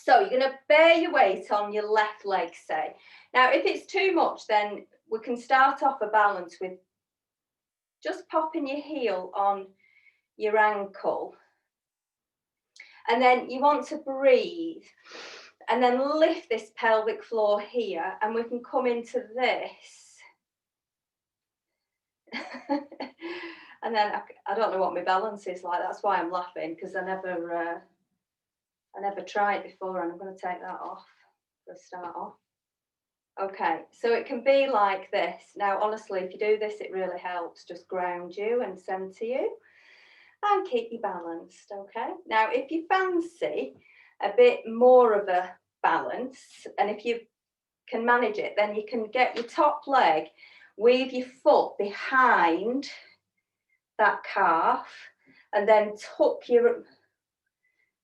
So you're going to bear your weight on your left leg, say. Now, if it's too much, then we can start off a balance with just popping your heel on your ankle. And then you want to breathe and then lift this pelvic floor here, and we can come into this. And then I don't know what my balance is like. That's why I'm laughing, because I never tried before, and I'm going to take that off for a start off. Okay, so it can be like this. Now, honestly, if you do this, it really helps. Just ground you and centre you and keep you balanced, okay? Now, if you fancy a bit more of a balance, and if you can manage it, then you can get your top leg, weave your foot behind that calf, and then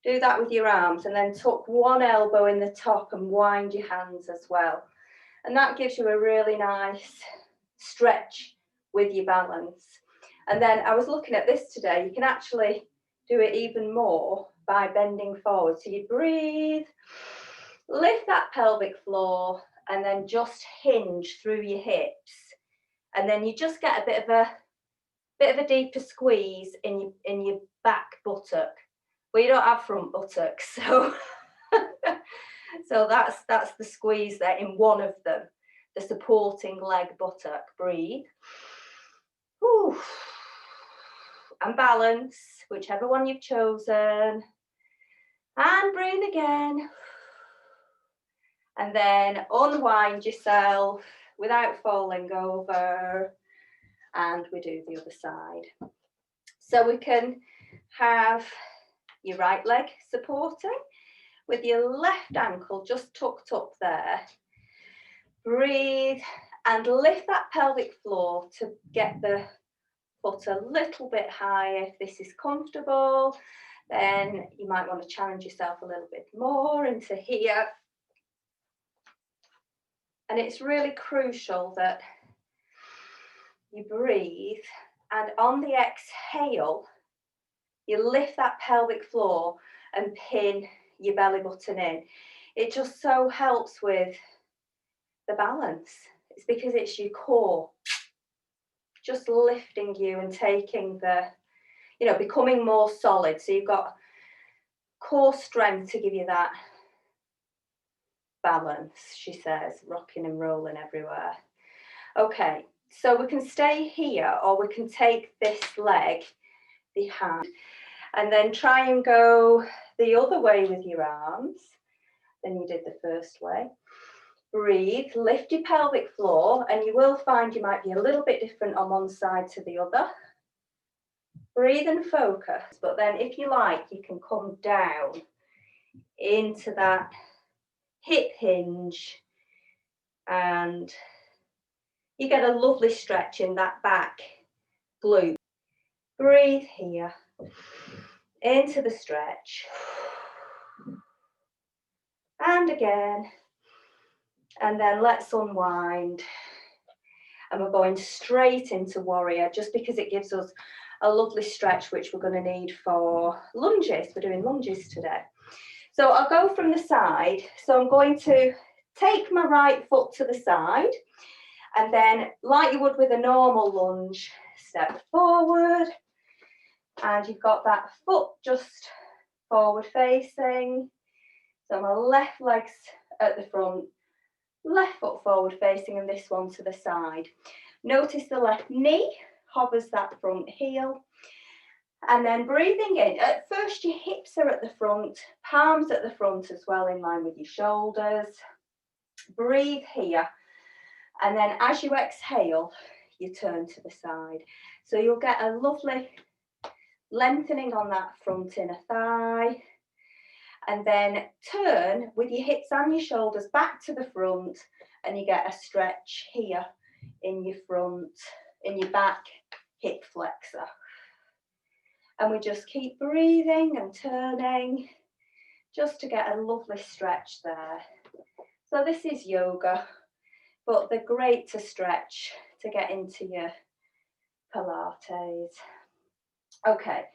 do that with your arms, and then tuck one elbow in the top and wind your hands as well. And that gives you a really nice stretch with your balance. And then I was looking at this today, you can actually do it even more by bending forward. So you breathe, lift that pelvic floor, and then just hinge through your hips. And then you just get a bit of a deeper squeeze in your back buttock. Well, you don't have front buttocks, so so that's the squeeze there in one of them, the supporting leg buttock. Breathe. Whew. And balance, whichever one you've chosen. And breathe again. And then unwind yourself without falling over. And we do the other side. So we can have your right leg supporting with your left ankle just tucked up there. Breathe and lift that pelvic floor to get the foot a little bit higher. If this is comfortable, then you might want to challenge yourself a little bit more into here. And it's really crucial that you breathe, and on the exhale, you lift that pelvic floor and pin your belly button in. It just so helps with the balance. It's because it's your core just lifting you and taking the, becoming more solid. So you've got core strength to give you that balance, she says, rocking and rolling everywhere. Okay, so we can stay here, or we can take this leg behind and then try and go the other way with your arms than you did the first way. Breathe, lift your pelvic floor, and you will find you might be a little bit different on one side to the other. Breathe and focus, but then if you like, you can come down into that hip hinge, and you get a lovely stretch in that back glute. Breathe here, into the stretch, and again, and then let's unwind. And we're going straight into warrior, just because it gives us a lovely stretch, which we're going to need for lunges. We're doing lunges today. So I'll go from the side. So I'm going to take my right foot to the side, and then like you would with a normal lunge, step forward, and you've got that foot just forward facing. So my left leg's at the front, left foot forward facing, and this one to the side. Notice the left knee hovers that front heel, and then breathing in. At first your hips are at the front, palms at the front as well, in line with your shoulders. Breathe here, and then as you exhale, you turn to the side. So you'll get a lovely lengthening on that front inner thigh, and then turn with your hips and your shoulders back to the front, and you get a stretch here in your front, in your back hip flexor. And we just keep breathing and turning just to get a lovely stretch there. So this is yoga, but they're great to stretch to get into your Pilates. Okay,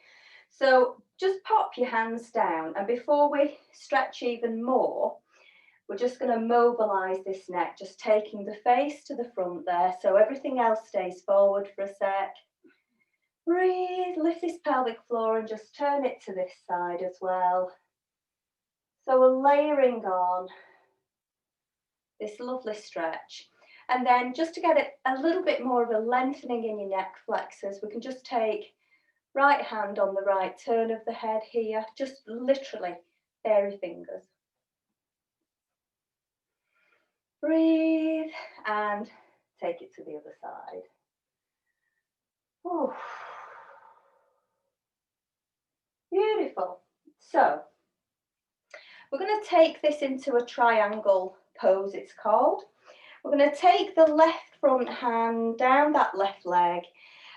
so just pop your hands down, and before we stretch even more, we're just going to mobilise this neck, just taking the face to the front there, so everything else stays forward for a sec. Breathe, lift this pelvic floor and just turn it to this side as well. So we're layering on this lovely stretch. And then just to get it a little bit more of a lengthening in your neck flexors, we can just take right hand on the right turn of the head here, just literally fairy fingers. Breathe and take it to the other side. Ooh. Beautiful. So we're going to take this into a triangle pose, it's called. We're going to take the left front hand down that left leg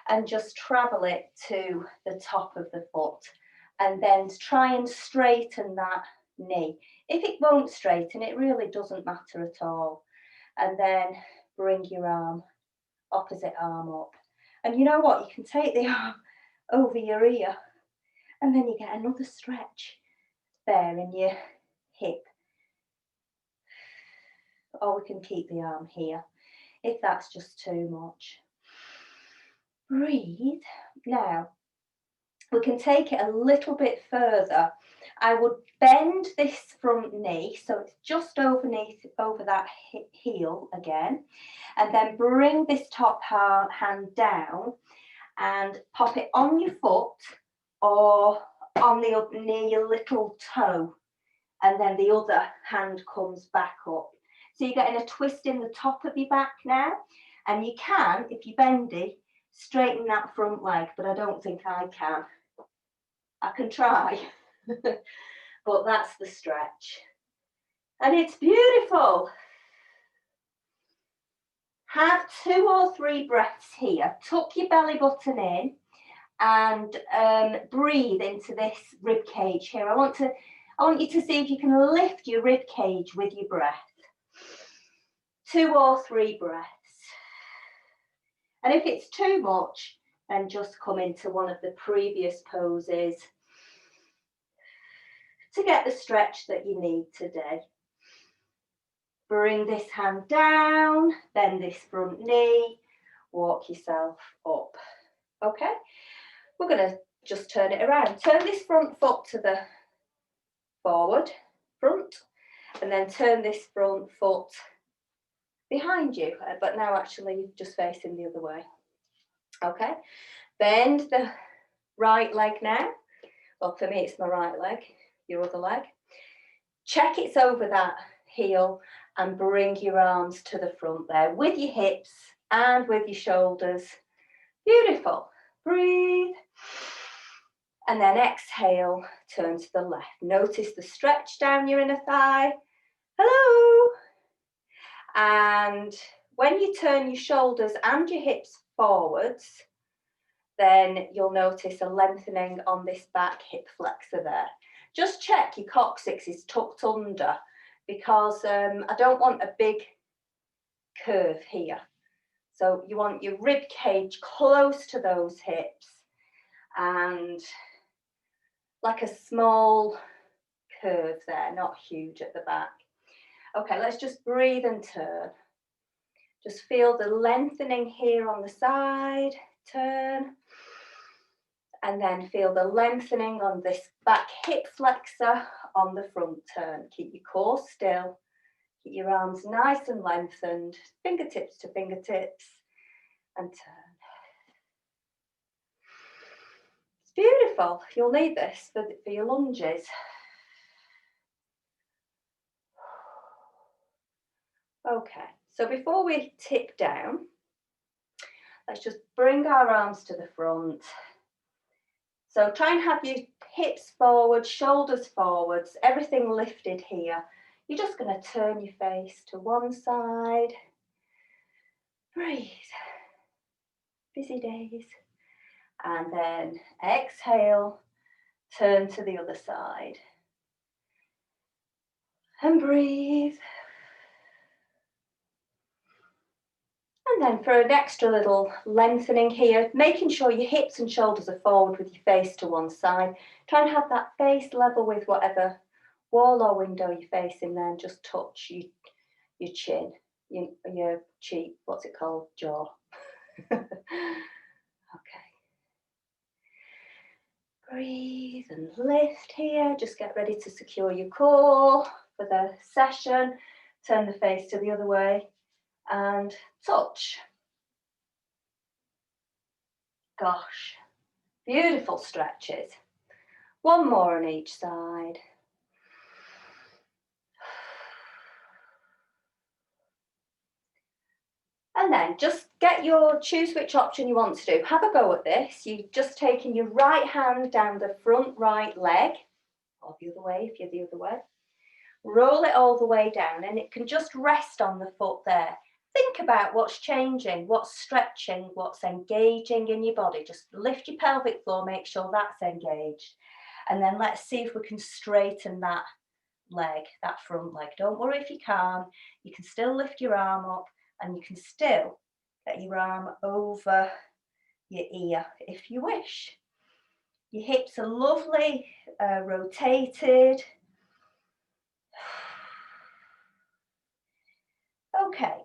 and just travel it to the top of the foot, and then try and straighten that knee. If it won't straighten, it really doesn't matter at all. And then bring your arm, opposite arm up. And you know what? You can take the arm over your ear, and then you get another stretch there in your hip. Or we can keep the arm here if that's just too much. Breathe. Now, we can take it a little bit further. I would bend this front knee so it's just over that heel again, and then bring this top hand down and pop it on your foot or on the near your little toe, and then the other hand comes back up. So you're getting a twist in the top of your back now, and you can, if you're bendy, straighten that front leg, but I don't think I can. I can try, but that's the stretch. And it's beautiful. Have 2 or 3 breaths here. Tuck your belly button in and breathe into this rib cage here. I want you to see if you can lift your rib cage with your breath. 2 or 3 breaths. And if it's too much, then just come into one of the previous poses to get the stretch that you need today. Bring this hand down, bend this front knee, walk yourself up. Okay, we're going to just turn it around. Turn this front foot to the forward, front, and then turn this front foot behind you, but now actually just facing the other way. Okay, bend the right leg now. Well, for me, it's my right leg, your other leg. Check it's over that heel and bring your arms to the front there with your hips and with your shoulders. Beautiful. Breathe. And then exhale, turn to the left. Notice the stretch down your inner thigh. Hello. And when you turn your shoulders and your hips forwards, then you'll notice a lengthening on this back hip flexor there. Just check your coccyx is tucked under, because I don't want a big curve here. So you want your rib cage close to those hips and like a small curve there, not huge at the back. Okay, let's just breathe and turn. Just feel the lengthening here on the side, turn. And then feel the lengthening on this back hip flexor on the front turn. Keep your core still. Keep your arms nice and lengthened, fingertips to fingertips, and turn. It's beautiful. You'll need this for your lunges. Okay, so before we tip down, let's just bring our arms to the front. So try and have your hips forward, shoulders forwards, everything lifted here. You're just going to turn your face to one side. Breathe. Busy days. And then exhale, turn to the other side. And breathe. And And then for an extra little lengthening here, making sure your hips and shoulders are forward with your face to one side. Try and have that face level with whatever wall or window you're facing there, and just touch your chin, your cheek, what's it called? Jaw. Okay. Breathe and lift here. Just get ready to secure your core for the session. Turn the face to the other way and touch. Gosh, beautiful stretches. One more on each side. And then just choose which option you want to do. Have a go at this. You've just taken your right hand down the front right leg, or the other way if you're the other way. Roll it all the way down, and it can just rest on the foot there. Think about what's changing, what's stretching, what's engaging in your body. Just lift your pelvic floor, make sure that's engaged. And then let's see if we can straighten that leg, that front leg. Don't worry if you can't. You can still lift your arm up, and you can still get your arm over your ear if you wish. Your hips are lovely, rotated. Okay,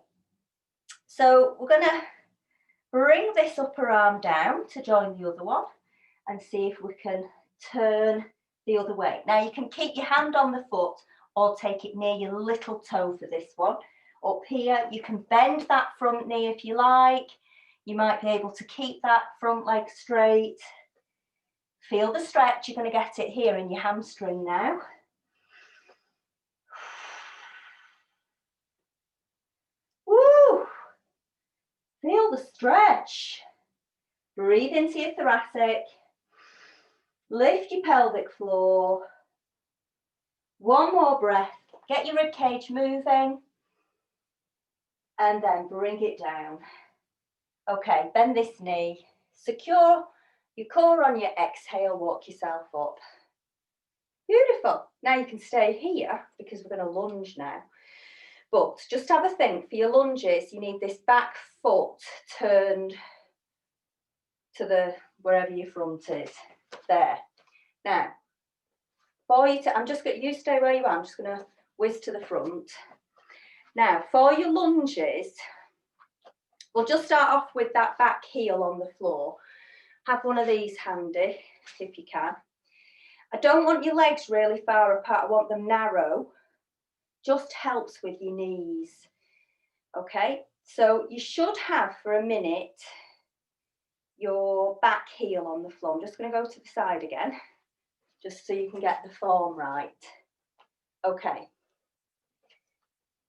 so we're going to bring this upper arm down to join the other one and see if we can turn the other way. Now you can keep your hand on the foot or take it near your little toe for this one. Up here, you can bend that front knee if you like. You might be able to keep that front leg straight. Feel the stretch, you're going to get it here in your hamstring now. Woo! Feel the stretch. Breathe into your thoracic. Lift your pelvic floor. One more breath. Get your rib cage moving. And then bring it down. Okay, bend this knee. Secure your core on your exhale. Walk yourself up. Beautiful. Now you can stay here because we're going to lunge now. But just have a think, for your lunges, you need this back foot turned to wherever your front is. There. Now, you stay where you are. I'm just going to whiz to the front. Now, for your lunges, we'll just start off with that back heel on the floor. Have one of these handy, if you can. I don't want your legs really far apart. I want them narrow. Just helps with your knees. Okay, so you should have for a minute your back heel on the floor. I'm just going to go to the side again, just so you can get the form right. Okay.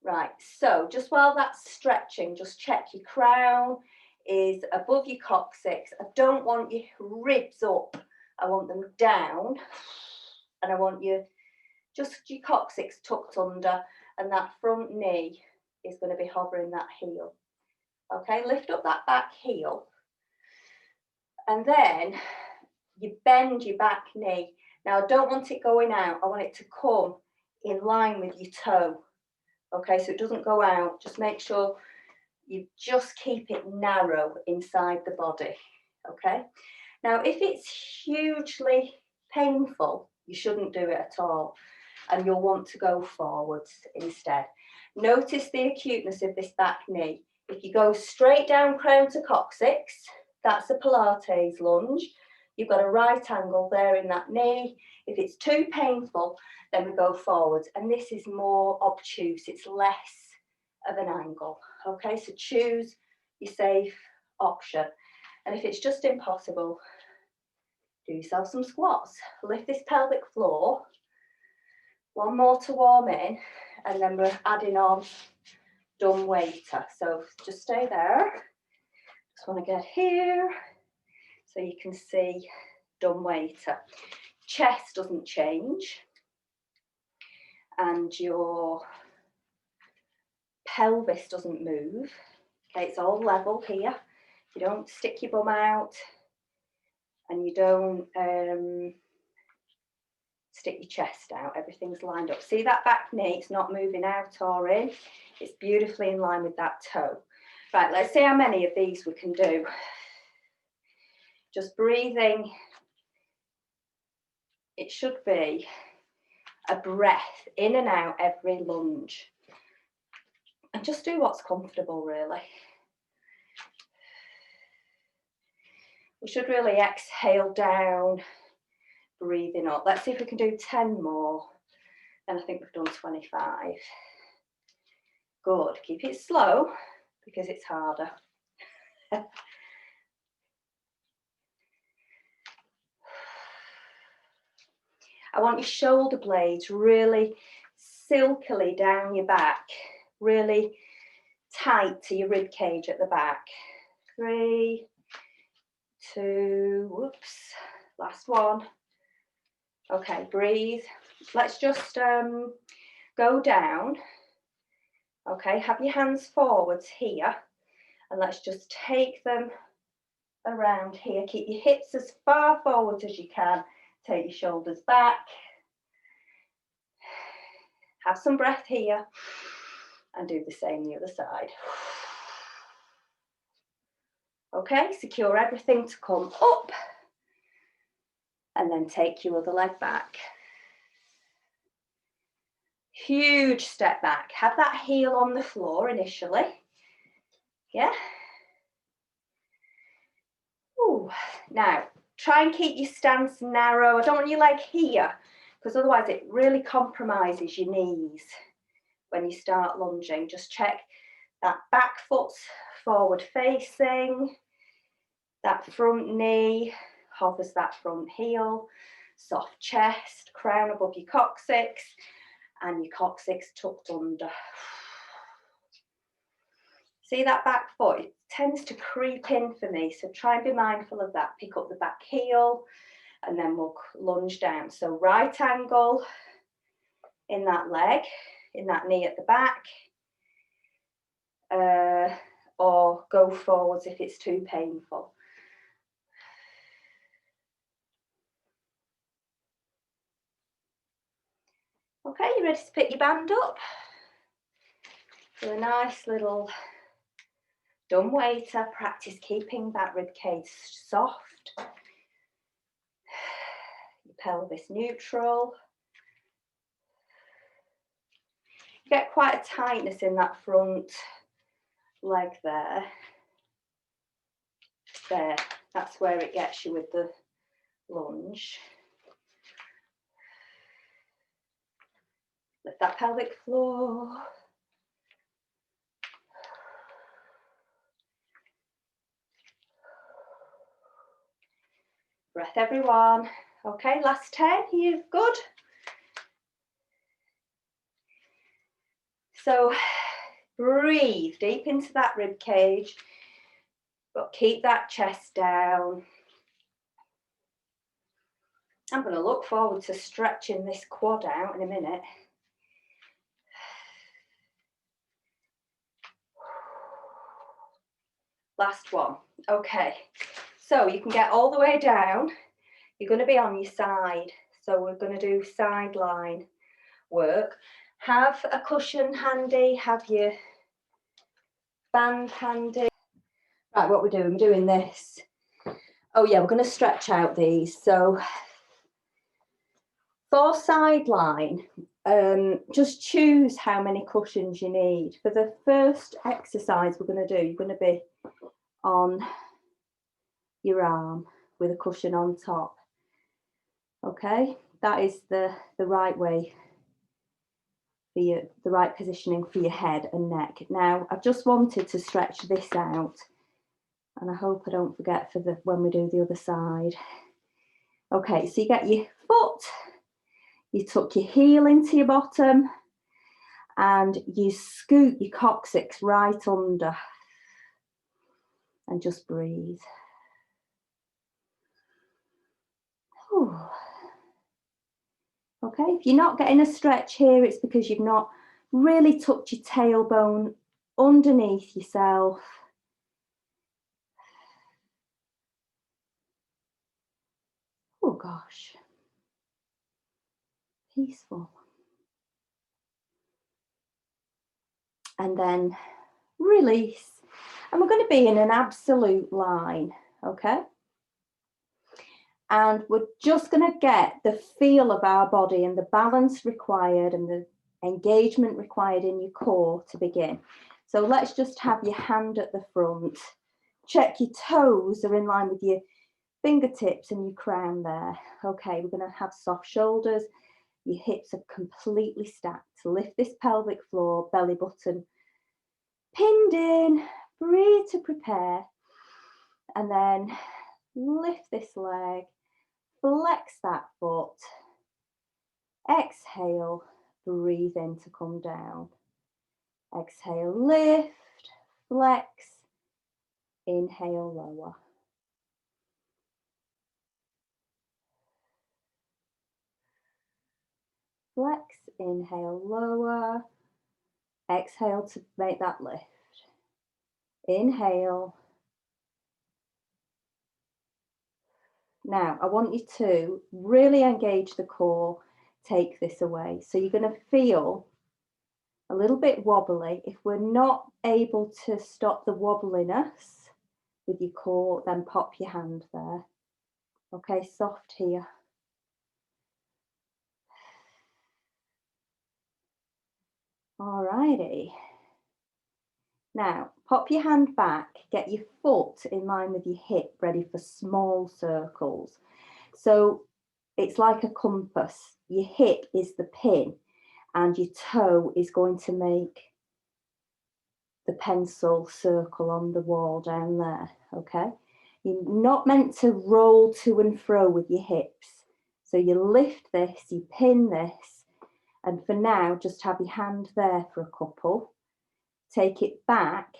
Right, so just while that's stretching, just check your crown is above your coccyx. I don't want your ribs up. I want them down, and I want just your coccyx tucked under, and that front knee is going to be hovering that heel. Okay, lift up that back heel, and then you bend your back knee. Now, I don't want it going out. I want it to come in line with your toe. Okay, so it doesn't go out. Just make sure you just keep it narrow inside the body. Okay, now if it's hugely painful, you shouldn't do it at all, and you'll want to go forwards instead. Notice the acuteness of this back knee. If you go straight down crown to coccyx, that's a Pilates lunge. You've got a right angle there in that knee. If it's too painful, then we go forwards. And this is more obtuse. It's less of an angle. Okay, so choose your safe option. And if it's just impossible, do yourself some squats. Lift this pelvic floor. One more to warm in, and then we're adding on dumb waiter. So just stay there. Just want to get here so you can see dumb waiter. Chest doesn't change, and your pelvis doesn't move. Okay, it's all level here. You don't stick your bum out, and you don't stick your chest out. Everything's lined up. See that back knee? It's not moving out or in. It's beautifully in line with that toe. Right, let's see how many of these we can do. Just breathing. It should be a breath in and out every lunge. And just do what's comfortable, really. We should really exhale down, breathing up. Let's see if we can do 10 more. And I think we've done 25. Good. Keep it slow because it's harder. I want your shoulder blades really silkily down your back, really tight to your rib cage at the back. 3, 2, whoops, last one. Okay, breathe. Let's just go down. Okay, have your hands forwards here, and let's just take them around here. Keep your hips as far forward as you can. Take your shoulders back. Have some breath here, and do the same the other side. Okay, secure everything to come up, and then take your other leg back. Huge step back. Have that heel on the floor initially. Yeah. Ooh. Now, try and keep your stance narrow. I don't want your leg here, because otherwise it really compromises your knees when you start lunging. Just check that back foot's forward facing, that front knee hovers that front heel, soft chest, crown above your coccyx, and your coccyx tucked under. See that back foot? It tends to creep in for me, so try and be mindful of that. Pick up the back heel, and then we'll lunge down. So right angle in that leg, in that knee at the back, or go forwards if it's too painful. Okay, you ready to pick your band up? Do a nice little dumb waiter. Practice keeping that rib cage soft. Your pelvis neutral. You get quite a tightness in that front leg there. There, that's where it gets you with the lunge. Lift that pelvic floor. Breath, everyone. Okay, last 10. You good? So breathe deep into that rib cage, but keep that chest down. I'm going to look forward to stretching this quad out in a minute. Last one. Okay, so you can get all the way down. You're going to be on your side, so we're going to do sideline work. Have a cushion handy, have your band handy. Right, what we're doing this. Oh yeah, we're going to stretch out these. So for sideline, just choose how many cushions you need. For the first exercise we're going to do, you're going to be on your arm with a cushion on top. Okay, that is the right way for you, the right positioning for your head and neck. Now, I've just wanted to stretch this out, and I hope I don't forget for when we do the other side. Okay, so you get your foot, you tuck your heel into your bottom, and you scoot your coccyx right under, and just breathe. Ooh. Okay, if you're not getting a stretch here, it's because you've not really tucked your tailbone underneath yourself. Oh gosh, peaceful. And then release. And we're going to be in an absolute line, okay? And we're just going to get the feel of our body and the balance required and the engagement required in your core to begin. So let's just have your hand at the front. Check your toes are in line with your fingertips and your crown there. Okay, we're going to have soft shoulders. Your hips are completely stacked. Lift this pelvic floor, belly button pinned in. Breathe to prepare. And then lift this leg. Flex that foot. Exhale. Breathe in to come down. Exhale, lift, flex. Inhale, lower. Flex, inhale, lower. Exhale to make that lift. Inhale. Now, I want you to really engage the core, take this away. So you're going to feel a little bit wobbly. If we're not able to stop the wobbliness with your core, then pop your hand there. Okay, soft here. Alrighty. Now, pop your hand back, get your foot in line with your hip, ready for small circles. So it's like a compass. Your hip is the pin and your toe is going to make the pencil circle on the wall down there, okay? You're not meant to roll to and fro with your hips. So you lift this, you pin this, and for now, just have your hand there for a couple. Take it back.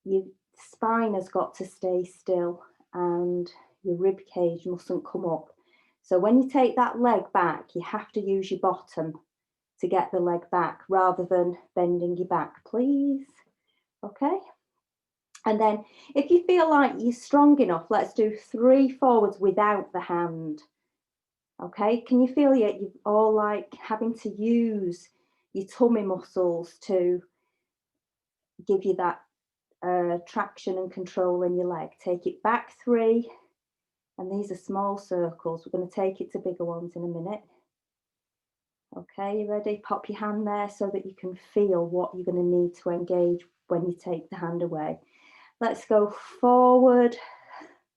Your spine has got to stay still and your rib cage mustn't come up. So when you take that leg back, you have to use your bottom to get the leg back rather than bending your back, please. Okay. And then if you feel like you're strong enough, let's do 3 forwards without the hand. Okay, can you feel you're all like having to use your tummy muscles to give you that traction and control in your leg? Take it back 3, and these are small circles. We're going to take it to bigger ones in a minute. Okay, you ready? Pop your hand there so that you can feel what you're going to need to engage when you take the hand away. Let's go forward,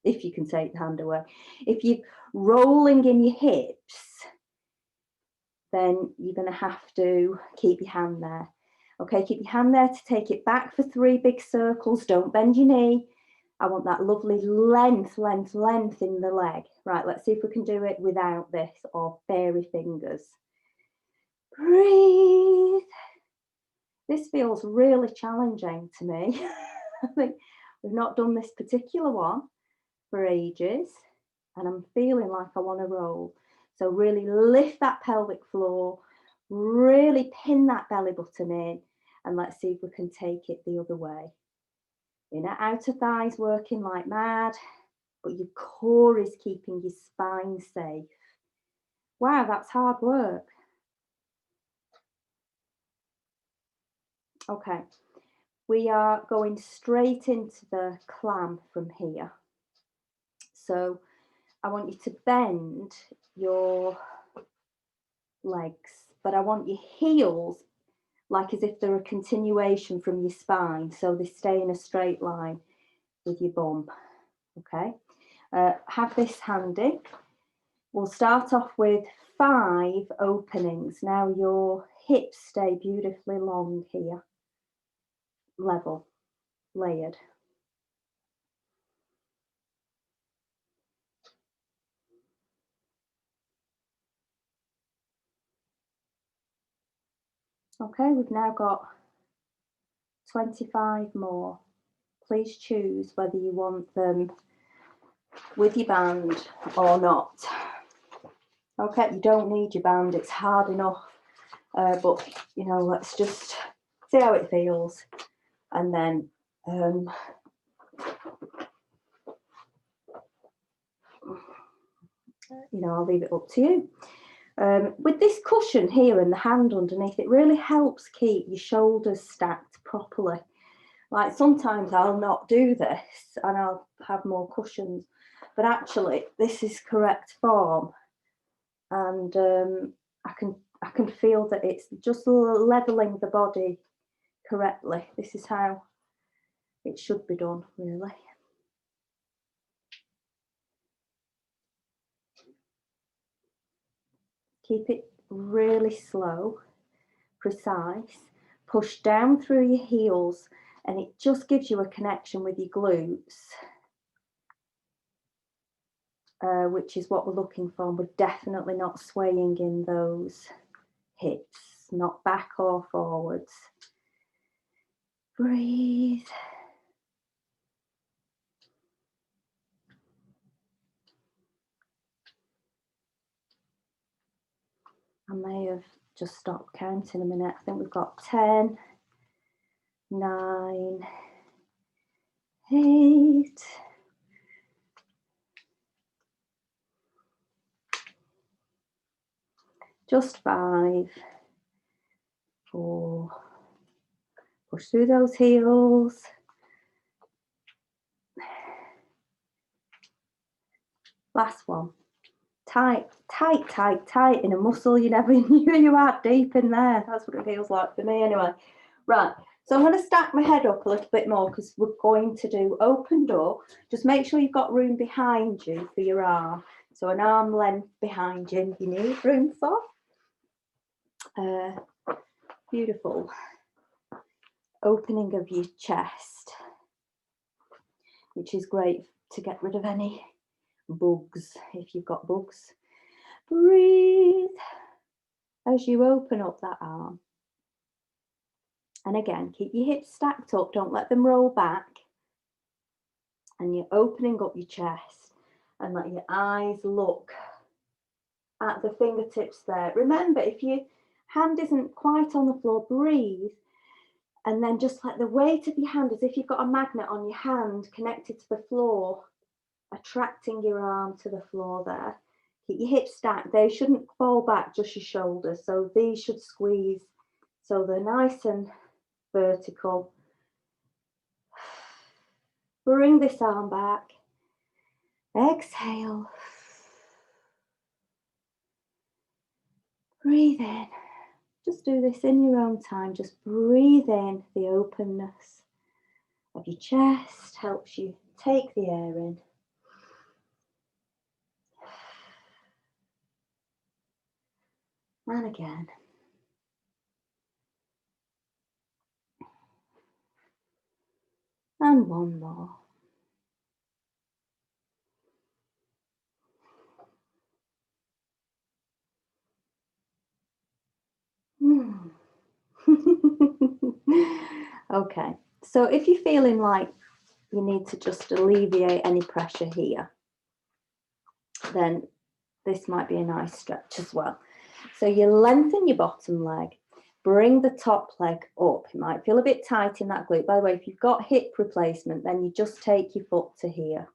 if you can take the hand away. If you're rolling in your hips, then you're going to have to keep your hand there. Okay, keep your hand there to take it back for 3 big circles. Don't bend your knee. I want that lovely length in the leg. Right, let's see if we can do it without this or fairy fingers. Breathe. This feels really challenging to me. I think we've not done this particular one for ages, and I'm feeling like I want to roll. So really lift that pelvic floor, really pin that belly button in, and let's see if we can take it the other way. Inner outer thighs working like mad, but your core is keeping your spine safe. Wow, that's hard work. Okay, we are going straight into the clam from here. So I want you to bend your legs, but I want your heels like as if they're a continuation from your spine, so they stay in a straight line with your bum. Okay, have this handy. We'll start off with 5 openings. Now your hips stay beautifully long here, level, layered. Okay, we've now got 25 more. Please choose whether you want them with your band or not. Okay, you don't need your band, it's hard enough, but you know, let's just see how it feels, and then you know, I'll leave it up to you. With this cushion here and the hand underneath, it really helps keep your shoulders stacked properly. Like sometimes I'll not do this and I'll have more cushions, but actually this is correct form, and I can feel that it's just leveling the body correctly. This is how it should be done, really. Keep it really slow, precise. Push down through your heels, and it just gives you a connection with your glutes, which is what we're looking for. We're definitely not swaying in those hips, not back or forwards. Breathe. I may have just stopped counting a minute. I think we've got 10, 9, 8, just 5, 4, push through those heels. Last one. Tight, tight, tight, tight in a muscle you never knew you had deep in there. That's what it feels like for me anyway. Right, so I'm going to stack my head up a little bit more because we're going to do open door. Just make sure you've got room behind you for your arm. So an arm length behind you need room for. Beautiful. Opening of your chest, which is great to get rid of any bugs if you've got bugs. Breathe as you open up that arm. And again, keep your hips stacked up, don't let them roll back. And you're opening up your chest and let your eyes look at the fingertips there. Remember, if your hand isn't quite on the floor, breathe. And then just let the weight of your hand, as if you've got a magnet on your hand connected to the floor, attracting your arm to the floor there. Keep your hips stacked. They shouldn't fall back, just your shoulders. So these should squeeze. So they're nice and vertical. Bring this arm back. Exhale. Breathe in. Just do this in your own time. Just breathe in the openness of your chest. Helps you take the air in. And again. And one more. Okay, so if you're feeling like you need to just alleviate any pressure here, then this might be a nice stretch as well. So you lengthen your bottom leg, bring the top leg up. It might feel a bit tight in that glute. By the way, if you've got hip replacement, then you just take your foot to here.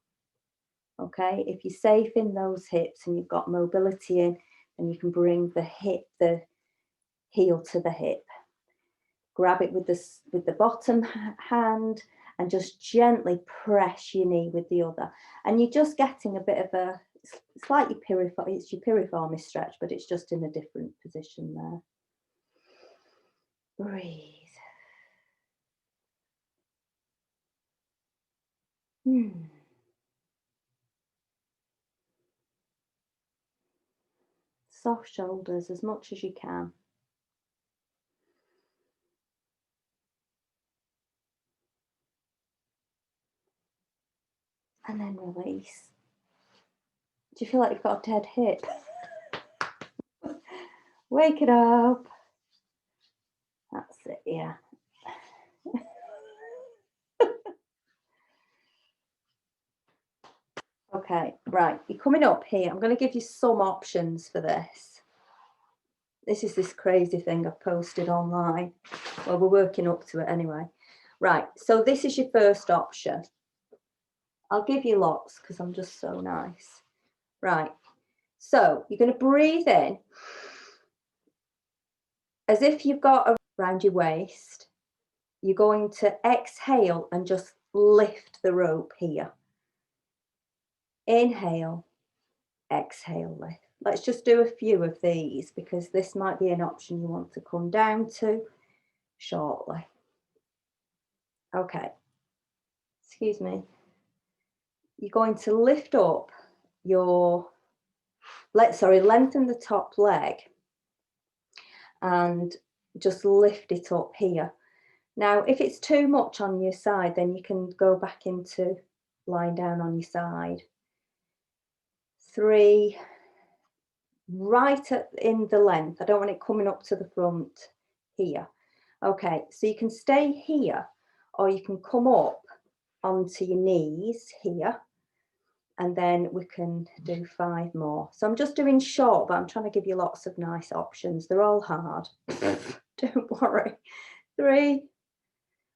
Okay, if you're safe in those hips and you've got mobility in, then you can bring the heel to the hip. Grab it with the bottom hand and just gently press your knee with the other. And you're just getting a bit of a slightly piriform, it's your piriformis stretch, but it's just in a different position there. Breathe. Soft shoulders as much as you can. And then release. Do you feel like you've got a dead hip? Wake it up. That's it, yeah. Okay, right, you're coming up here. I'm going to give you some options for this. This is this crazy thing I've posted online. Well, we're working up to it anyway. Right, so this is your first option. I'll give you lots because I'm just so nice. Right, so you're going to breathe in as if you've got around your waist. you're going to exhale and just lift the rope here. Inhale, exhale, lift. Let's just do a few of these because this might be an option you want to come down to shortly. Okay, excuse me. You're going to lift up your, lengthen the top leg and just lift it up here. Now, if it's too much on your side, then you can go back into lying down on your side. 3, right in the length. I don't want it coming up to the front here. Okay, so you can stay here or you can come up onto your knees here, and then we can do 5 more. So I'm just doing short, but I'm trying to give you lots of nice options. They're all hard. Don't worry. 3,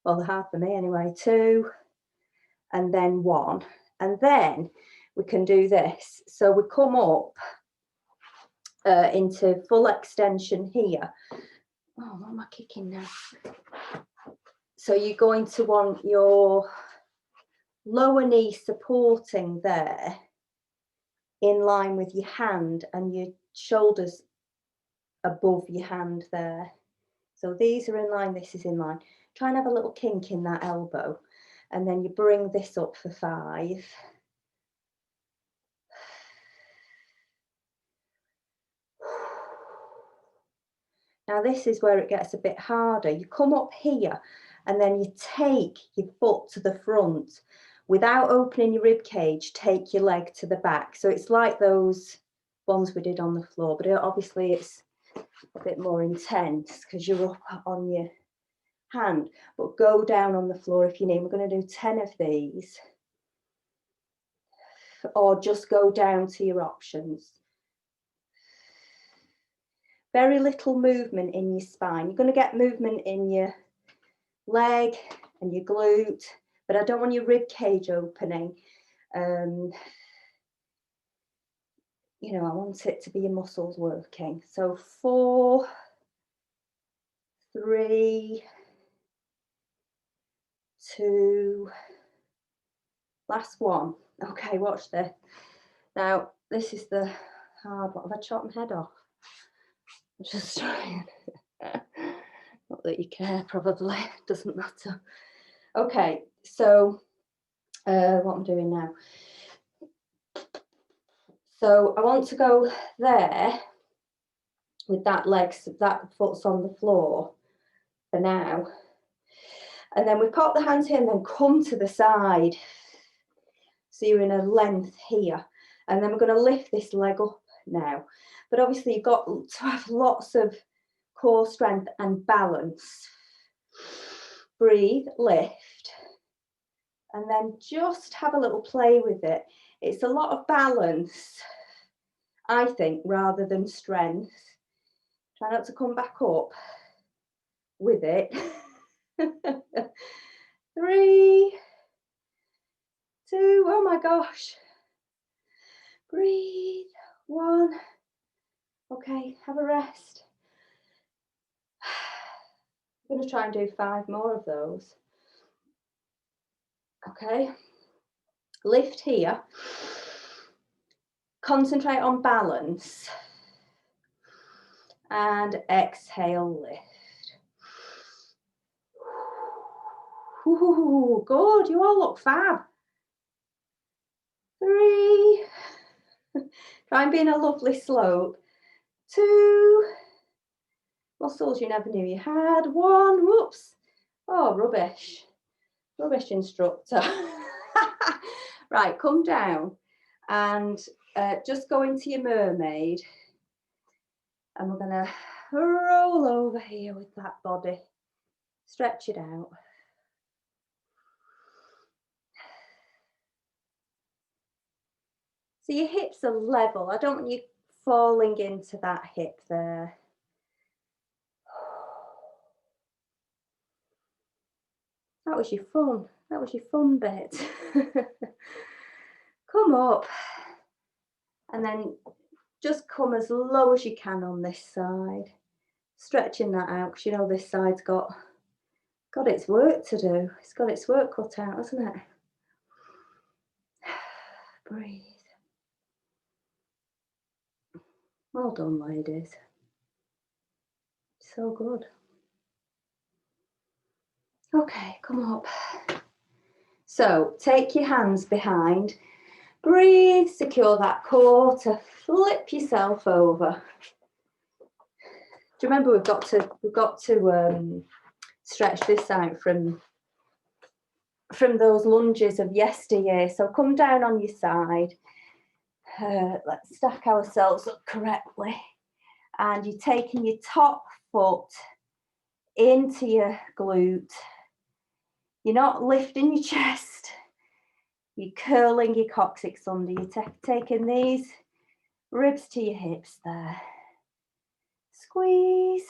well, they're hard for me anyway. 2, and then 1. And then we can do this. So we come up into full extension here. Oh, what am I kicking now? So you're going to want your lower knee supporting there in line with your hand and your shoulders above your hand there. So these are in line, this is in line. Try and have a little kink in that elbow, and then you bring this up for 5. Now this is where it gets a bit harder. You come up here and then you take your foot to the front. Without opening your rib cage, take your leg to the back. So it's like those ones we did on the floor, but obviously it's a bit more intense because you're up on your hand. But go down on the floor if you need. We're going to do 10 of these. Or just go down to your options. Very little movement in your spine. You're going to get movement in your leg and your glute, but I don't want your rib cage opening. You know, I want it to be your muscles working. So 4, 3, 2, last one. Okay, watch this. Now, this is the hard one. Have I chopped my head off? I'm just trying. Not that you care, probably. Doesn't matter. Okay, so what I'm doing now. So I want to go there with that leg, so that foot's on the floor for now. And then we pop the hands here and then come to the side. So you're in a length here. And then we're going to lift this leg up now. But obviously you've got to have lots of core strength and balance. Breathe, lift. And then just have a little play with it. It's a lot of balance, I think, rather than strength. Try not to come back up with it. 3, 2, oh my gosh. Breathe, 1. Okay, have a rest. I'm going to try and do 5 more of those. Okay, lift here. Concentrate on balance. And exhale, lift. Ooh, good, you all look fab. 3. Try and be in a lovely slope. 2. Muscles you never knew you had. 1. Whoops. Oh, rubbish. Rubbish instructor. Right, come down and just go into your mermaid. And we're going to roll over here with that body. Stretch it out. So your hips are level. I don't want you falling into that hip there. That was your fun. That was your fun bit. Come up. And then just come as low as you can on this side. Stretching that out because you know this side's got got its work to do. It's got its work cut out, hasn't it? Breathe. Well done, ladies. So good. Okay, come up. So take your hands behind. Breathe, secure that core to flip yourself over. Do you remember we've got to stretch this out from those lunges of yesteryear. So come down on your side. Let's stack ourselves up correctly. And you're taking your top foot into your glute. You're not lifting your chest. You're curling your coccyx under. You're taking these ribs to your hips there. Squeeze.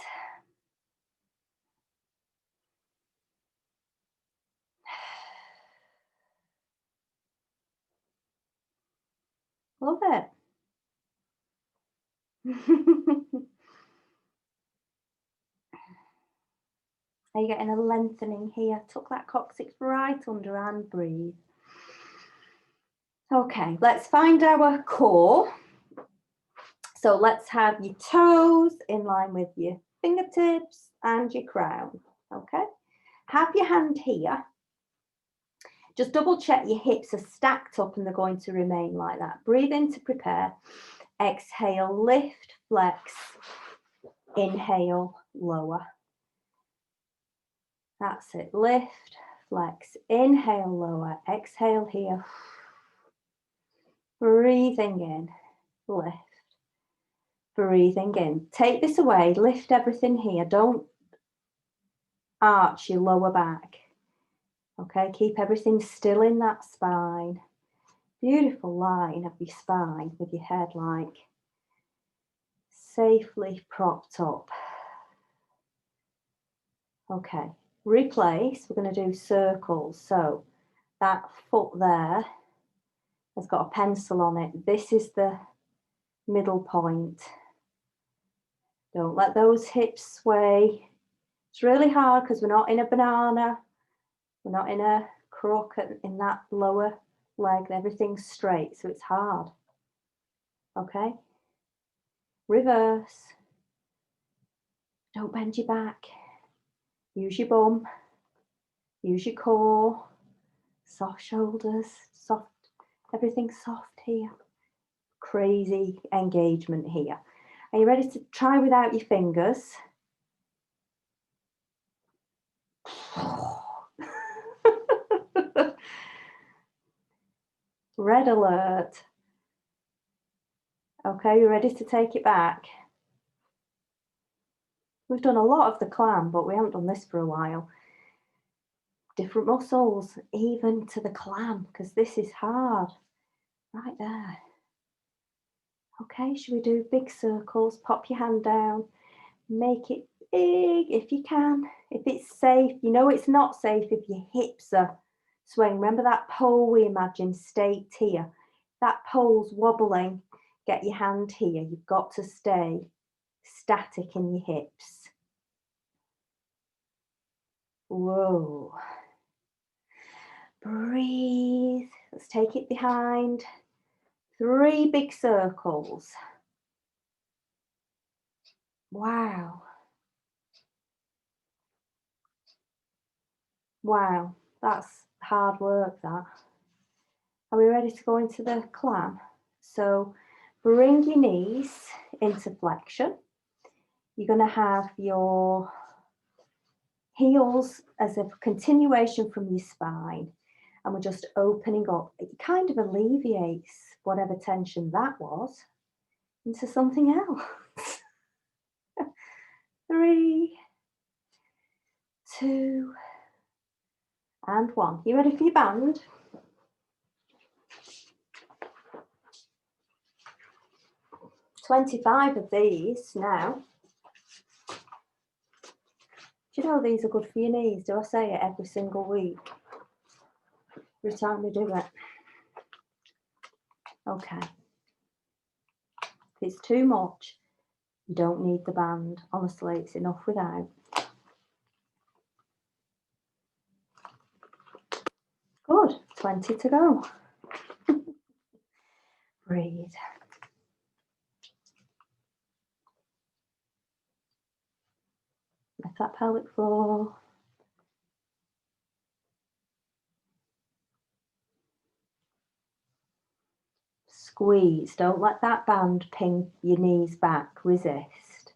Love it. Are you getting a lengthening here? Tuck that coccyx right under and breathe. Okay, let's find our core. So let's have your toes in line with your fingertips and your crown. Okay, have your hand here. Just double check your hips are stacked up and they're going to remain like that. Breathe in to prepare. Exhale, lift, flex. Inhale, lower. That's it. Lift, flex. Inhale, lower. Exhale here. Breathing in, lift. Breathing in. Take this away. Lift everything here. Don't arch your lower back. Okay, keep everything still in that spine. Beautiful line of your spine with your head like safely propped up. Okay, replace. We're going to do circles. So that foot there has got a pencil on it. This is the middle point. Don't let those hips sway. It's really hard because we're not in a banana. We're not in a crook in that lower leg. Everything's straight, so it's hard. Okay? Reverse. Don't bend your back. Use your bum. Use your core. Soft shoulders. Soft. Everything's soft here. Crazy engagement here. Are you ready to try without your fingers? Red alert. Okay, you ready to take it back? We've done a lot of the clam, but we haven't done this for a while. Different muscles, even to the clam, because this is hard. Right there. Okay, should we do big circles? Pop your hand down. Make it big if you can. If it's safe, you know it's not safe if your hips are swaying. Remember that pole we imagined staked here? That pole's wobbling. Get your hand here. You've got to stay static in your hips. Whoa. Breathe. Let's take it behind. 3 big circles. Wow. Wow, that's hard work, that. Are we ready to go into the clam? So bring your knees into flexion. You're going to have your heels as a continuation from your spine. And we're just opening up. It kind of alleviates whatever tension that was into something else. 3, 2, and 1. You ready for your band? $25 of these now. Do you know these are good for your knees? Do I say it every single week? Every time we do it. Okay. If it's too much, you don't need the band. Honestly, it's enough without. 20 to go. Breathe. Lift that pelvic floor. Squeeze. Don't let that band pin your knees back. Resist.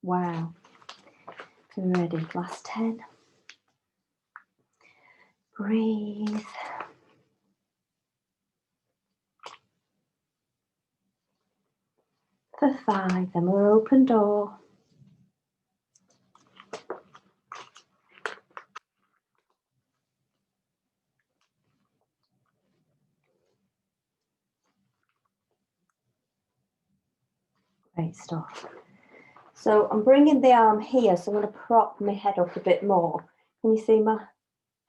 Wow. Ready. Last 10. Breathe. For 5. Then we'll open door. Great stuff. So I'm bringing the arm here, so I'm going to prop my head up a bit more. Can you see my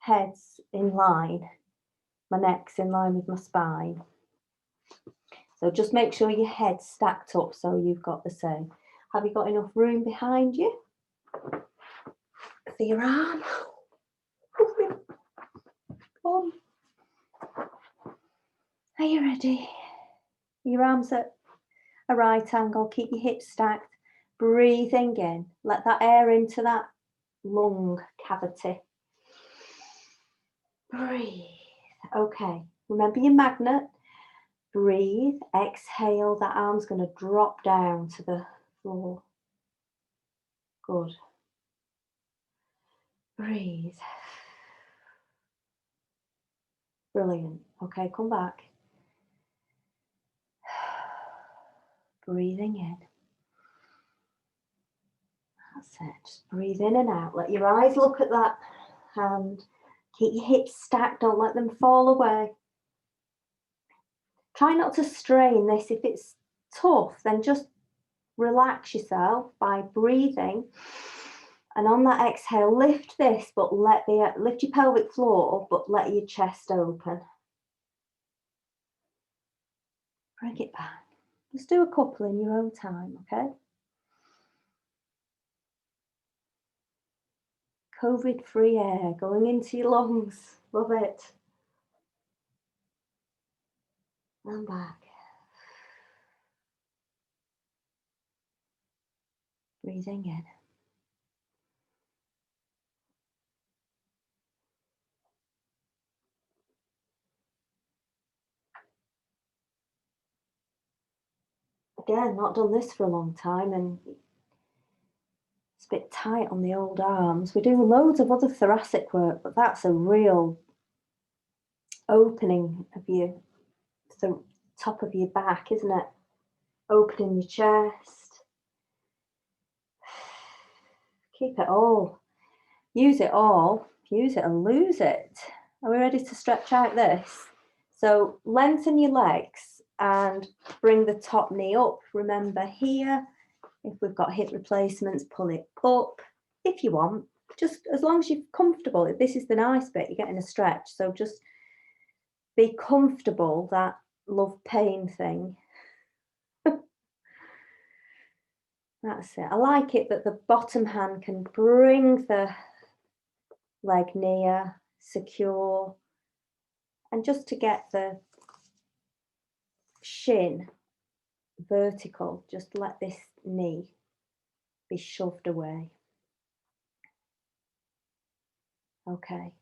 head's in line? My neck's in line with my spine. So just make sure your head's stacked up so you've got the same. Have you got enough room behind you for your arm? Come. Are you ready? Your arms at a right angle, keep your hips stacked. Breathing in, let that air into that lung cavity. Breathe. Okay, remember your magnet. Breathe, exhale, that arm's going to drop down to the floor. Good. Breathe. Brilliant. Okay, come back. Breathing in. That's it. Just breathe in and out. Let your eyes look at that hand. Keep your hips stacked. Don't let them fall away. Try not to strain this. If it's tough, then just relax yourself by breathing. And on that exhale, lift this, but lift your pelvic floor, but let your chest open. Bring it back. Just do a couple in your own time, okay? COVID-free air going into your lungs. Love it. And back. Breathing in. Again, not done this for a long time and it's a bit tight on the old arms. We do loads of other thoracic work, but that's a real opening of the top of your back, isn't it? Opening your chest. Keep it all. Use it all. Use it and lose it. Are we ready to stretch out this? So lengthen your legs and bring the top knee up. Remember here, if we've got hip replacements, pull it up if you want. Just as long as you're comfortable. This is the nice bit, you're getting a stretch. So just be comfortable, that love pain thing. That's it. I like it that the bottom hand can bring the leg near, secure, and just to get the shin vertical, just let this knee be shoved away. Okay,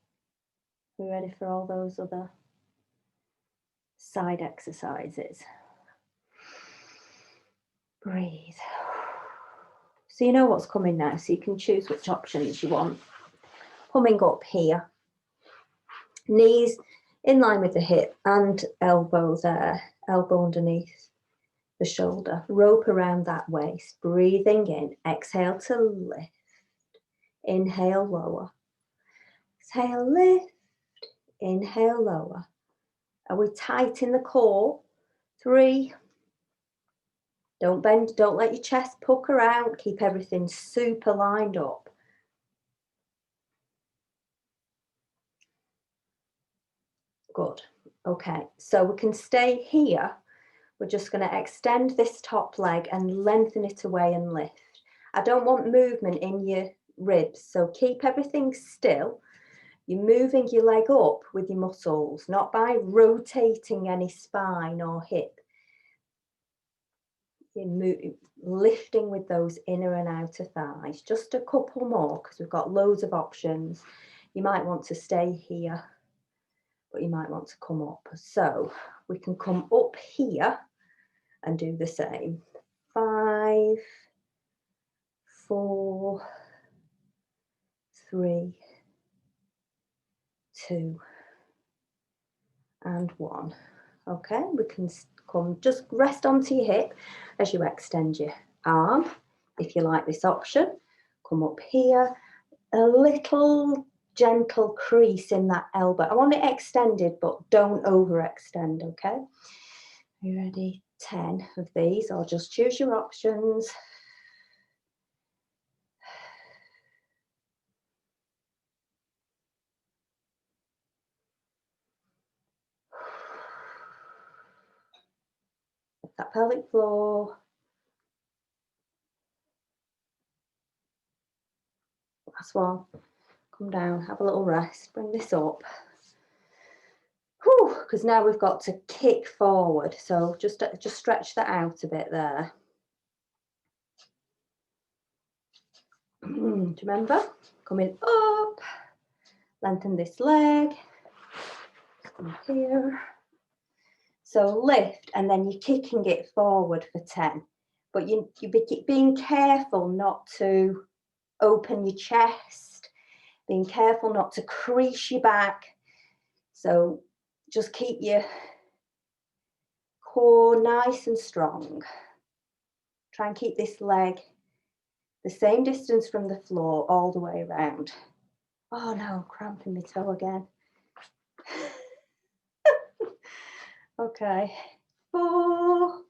we're ready for all those other side exercises. Breathe. So you know what's coming now, so you can choose which options you want. Coming up here, knees in line with the hip and elbow there, elbow underneath the shoulder, rope around that waist, breathing in, exhale to lift, inhale, lower, exhale, lift, inhale, lower. Are we tight in the core? 3. Don't bend, don't let your chest pucker out, keep everything super lined up. Good. Okay, so we can stay here. We're just going to extend this top leg and lengthen it away and lift. I don't want movement in your ribs, so keep everything still. You're moving your leg up with your muscles, not by rotating any spine or hip. You're lifting with those inner and outer thighs. Just a couple more because we've got loads of options. You might want to stay here, but you might want to come up. So we can come up here and do the same. 5, 4, 3, 2, and 1. Okay, we can come, just rest onto your hip as you extend your arm. If you like this option, come up here, a little gentle crease in that elbow. I want it extended, but don't overextend, okay? Are you ready? 10 of these, or just choose your options. That pelvic floor. Last one. Come down, have a little rest, bring this up. Because now we've got to kick forward. So just stretch that out a bit there. Do you remember? Coming up, lengthen this leg. Come here. So lift, and then you're kicking it forward for 10. But you're being careful not to open your chest, being careful not to crease your back. So just keep your core nice and strong. Try and keep this leg the same distance from the floor all the way around. Oh no, cramping my toe again. Okay, 4,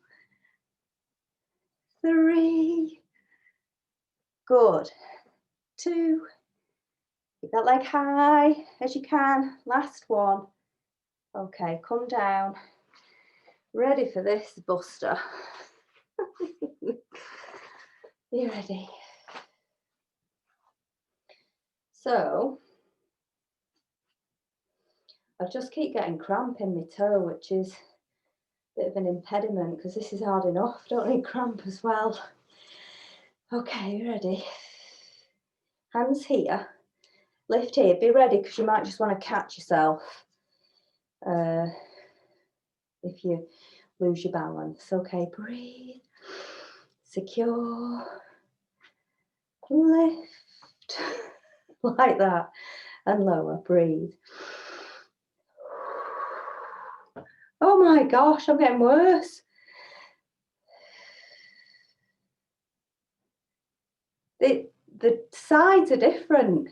3, good, 2, keep that leg high as you can, last one. Okay, come down, ready for this buster. You ready? So, I just keep getting cramp in my toe, which is a bit of an impediment because this is hard enough. Don't need cramp as well. Okay, you ready? Hands here, lift here, be ready because you might just want to catch yourself if you lose your balance. Okay, breathe, secure, lift, like that, and lower, breathe. Oh my gosh, I'm getting worse. The sides are different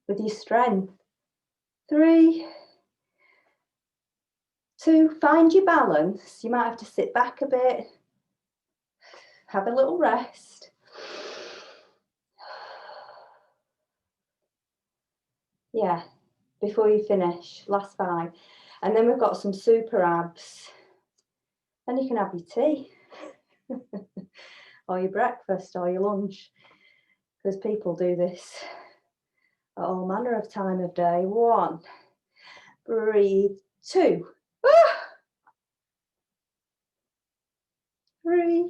with your strength. 3, 2, find your balance. You might have to sit back a bit, have a little rest. Yeah, before you finish, last 5. And then we've got some super abs. Then you can have your tea or your breakfast or your lunch, because people do this at all manner of time of day. 1, breathe, 2, 3,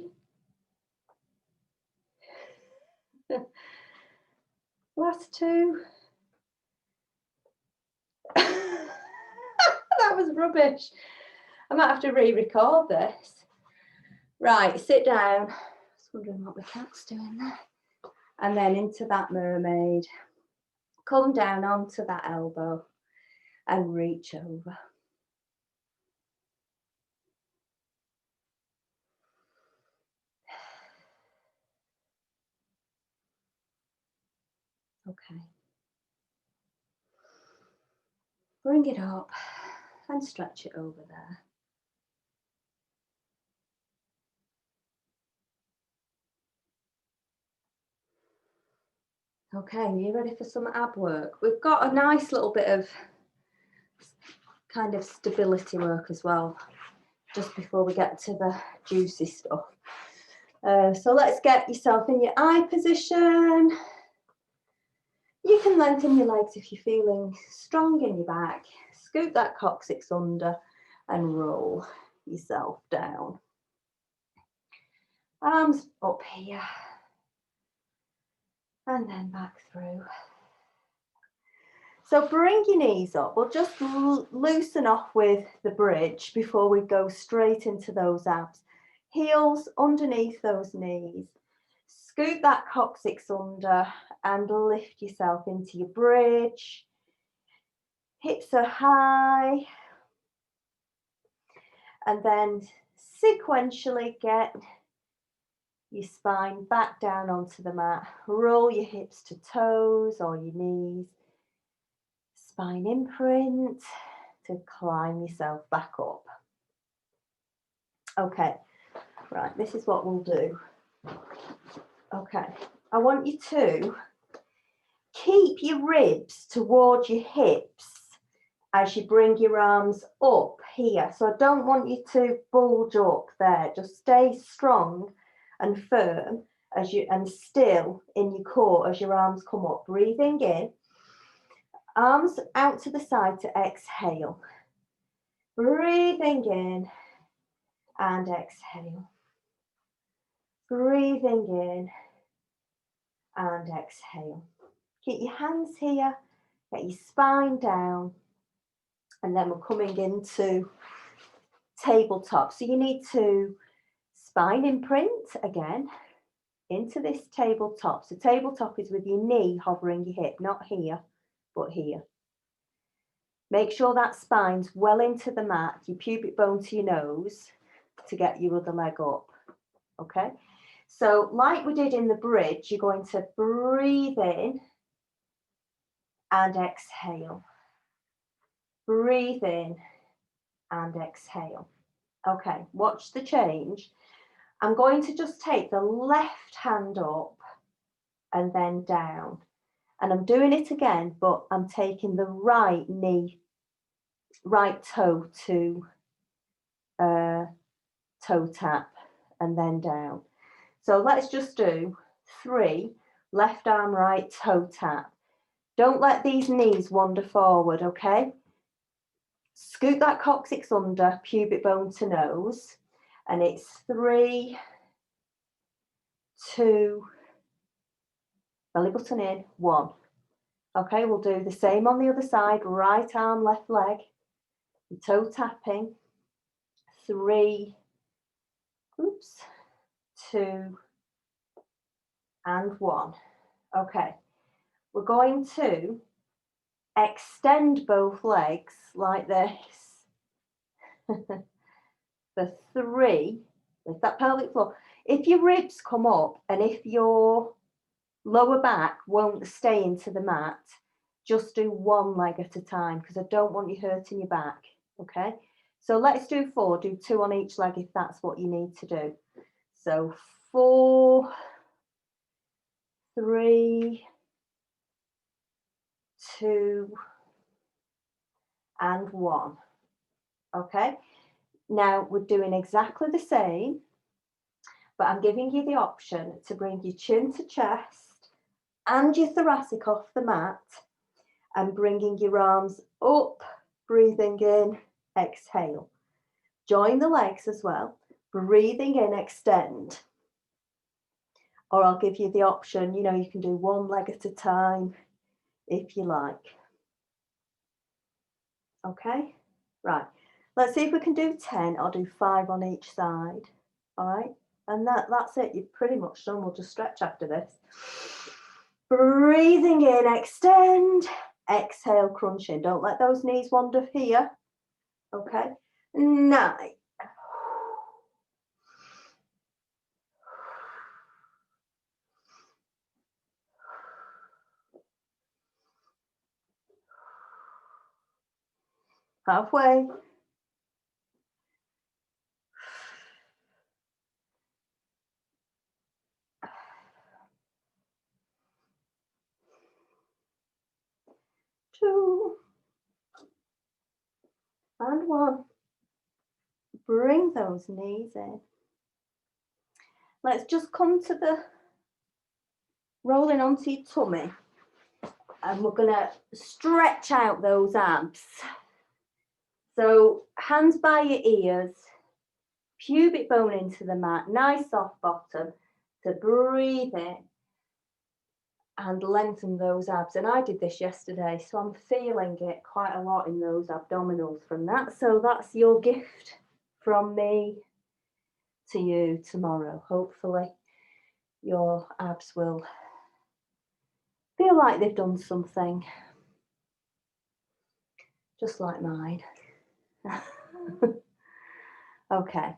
last 2. That was rubbish. I might have to re-record this. Right, sit down. Just wondering what the cat's doing there. And then into that mermaid. Come down onto that elbow and reach over. Okay. Bring it up and stretch it over there. Okay, are you ready for some ab work? We've got a nice little bit of kind of stability work as well, just before we get to the juicy stuff. So let's get yourself in your eye position. You can lengthen your legs if you're feeling strong in your back. Scoop that coccyx under and roll yourself down. Arms up here and then back through. So bring your knees up. We'll just loosen off with the bridge before we go straight into those abs. Heels underneath those knees. Scoop that coccyx under and lift yourself into your bridge. Hips are high. And then sequentially get your spine back down onto the mat. Roll your hips to toes or your knees. Spine imprint to climb yourself back up. Okay, right, this is what we'll do. Okay, I want you to keep your ribs towards your hips as you bring your arms up here. So I don't want you to bulge up there. Just stay strong and firm as you, and still in your core as your arms come up. Breathing in, arms out to the side to exhale. Breathing in and exhale. Breathing in and exhale. Keep your hands here, get your spine down, and then we're coming into tabletop. So you need to spine imprint again into this tabletop. So tabletop is with your knee hovering your hip, not here, but here. Make sure that spine's well into the mat, your pubic bone to your nose to get your other leg up, okay? So like we did in the bridge, you're going to breathe in and exhale. Breathe in and exhale. Okay, watch the change. I'm going to just take the left hand up and then down. And I'm doing it again, but I'm taking the right knee, right toe to toe tap and then down. So let's just do 3, left arm, right toe tap. Don't let these knees wander forward, okay? Scoot that coccyx under, pubic bone to nose. And it's 3, 2, belly button in, 1. Okay, we'll do the same on the other side. Right arm, left leg, toe tapping. 3, 2, and 1. Okay, we're going to extend both legs like this. For 3, lift that pelvic floor. If your ribs come up and if your lower back won't stay into the mat, just do 1 leg at a time because I don't want you hurting your back, okay? So let's do 4, do 2 on each leg if that's what you need to do. So 4, 3, 2, and 1, okay? Now we're doing exactly the same, but I'm giving you the option to bring your chin to chest and your thoracic off the mat and bringing your arms up, breathing in, exhale. Join the legs as well, breathing in, extend. Or I'll give you the option, you know, you can do 1 leg at a time if you like. Okay, right. Let's see if we can do 10. I'll do 5 on each side. All right, and that's it. You're pretty much done. We'll just stretch after this. Breathing in, extend. Exhale, crunch in. Don't let those knees wander here. Okay, 9. Halfway. 2 and 1. Bring those knees in. Let's just come to the rolling onto your tummy And we're going to stretch out those abs. So hands by your ears, pubic bone into the mat, nice soft bottom. So breathe in and lengthen those abs. And I did this yesterday, so I'm feeling it quite a lot in those abdominals from that. So that's your gift from me to you tomorrow. Hopefully your abs will feel like they've done something, just like mine. Okay,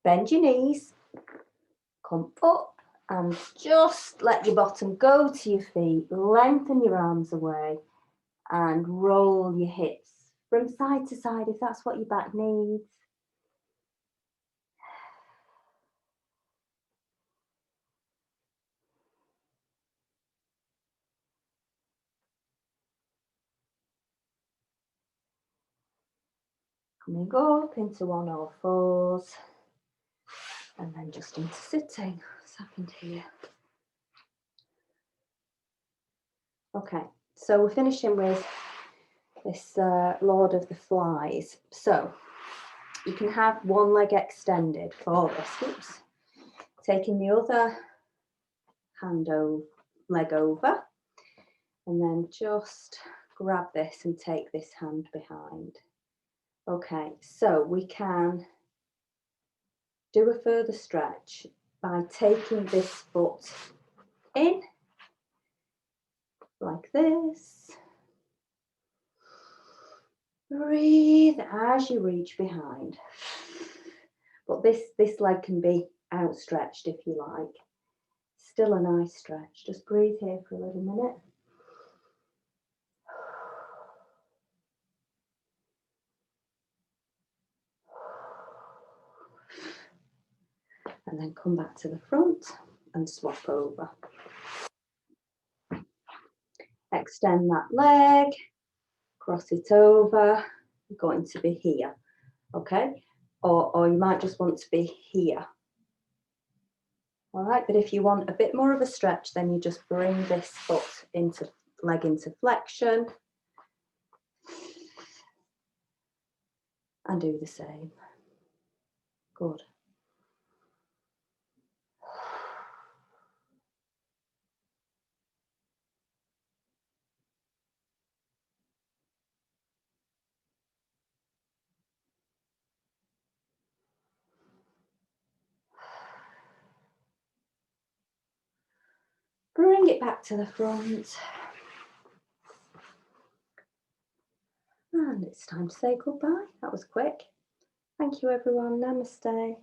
bend your knees, come up and just let your bottom go to your feet, lengthen your arms away and roll your hips from side to side if that's what your back needs. Coming up into on all fours and then just into sitting. What's happened here? Okay, so we're finishing with this Lord of the Flies. So you can have one leg extended for this. Oops. Taking the other leg over and then just grab this and take this hand behind. Okay, so we can do a further stretch by taking this foot in like this. Breathe as you reach behind. But this leg can be outstretched if you like. Still a nice stretch. Just breathe here for a little minute. And then come back to the front and swap over. Extend that leg, cross it over, you're going to be here, okay? Or you might just want to be here. All right, but if you want a bit more of a stretch, then you just bring this foot leg into flexion and do the same. Good. Bring it back to the front. And it's time to say goodbye. That was quick. Thank you, everyone. Namaste.